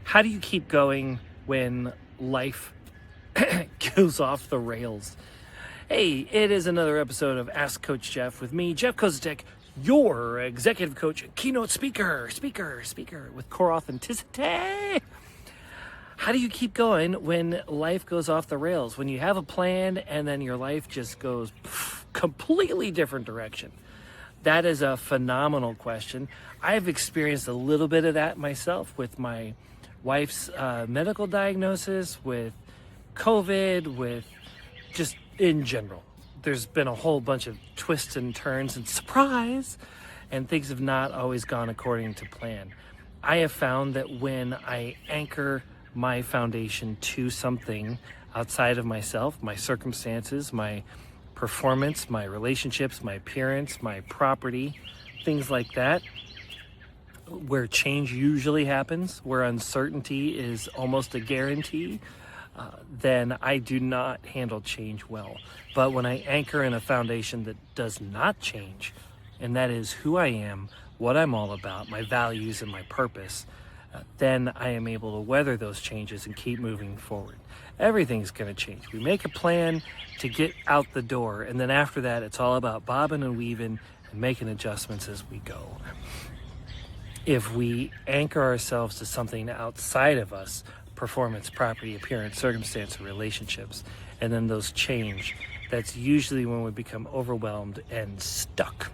How do you keep going when life goes off the rails? Hey, it is another episode of Ask Coach Jeff with me, Jeff Kozatek, your executive coach, keynote speaker with core authenticity. How do you keep going when life goes off the rails? When you have a plan and then your life just goes completely different direction? That is a phenomenal question. I've experienced a little bit of that myself with my wife's medical diagnosis, with COVID, with just in general. There's been a whole bunch of twists and turns and surprise, and things have not always gone according to plan. I have found that when I anchor my foundation to something outside of myself, my circumstances, my performance, my relationships, my appearance, my property, things like that, where change usually happens, where uncertainty is almost a guarantee, then I do not handle change well. But when I anchor in a foundation that does not change, and that is who I am, what I'm all about, my values and my purpose, then I am able to weather those changes and keep moving forward. Everything's going to change. We make a plan to get out the door, and then after that, it's all about bobbing and weaving and making adjustments as we go. If we anchor ourselves to something outside of us, performance, property, appearance, circumstance, or relationships, and then those change, that's usually when we become overwhelmed and stuck.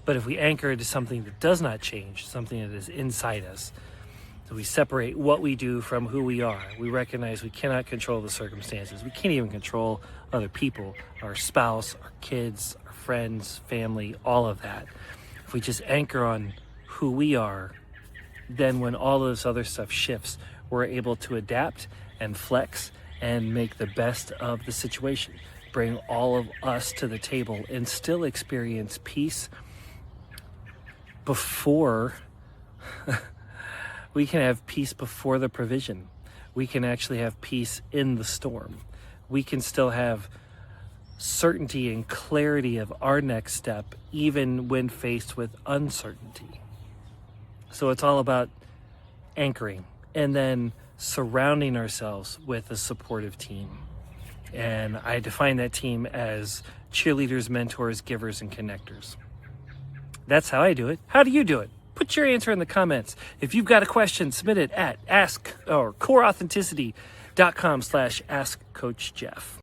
But if we anchor it to something that does not change, something that is inside us, so we separate what we do from who we are. We recognize we cannot control the circumstances. We can't even control other people, our spouse, our kids, our friends, family, all of that. If we just anchor on who we are, then when all of this other stuff shifts, we're able to adapt and flex and make the best of the situation. Bring all of us to the table and still experience peace before we can have peace before the provision. We can actually have peace in the storm. We can still have certainty and clarity of our next step, even when faced with uncertainty. So it's all about anchoring and then surrounding ourselves with a supportive team. And I define that team as cheerleaders, mentors, givers, and connectors. That's how I do it. How do you do it? Put your answer in the comments. If you've got a question, submit it at coreauthenticity.com/askcoachjeff.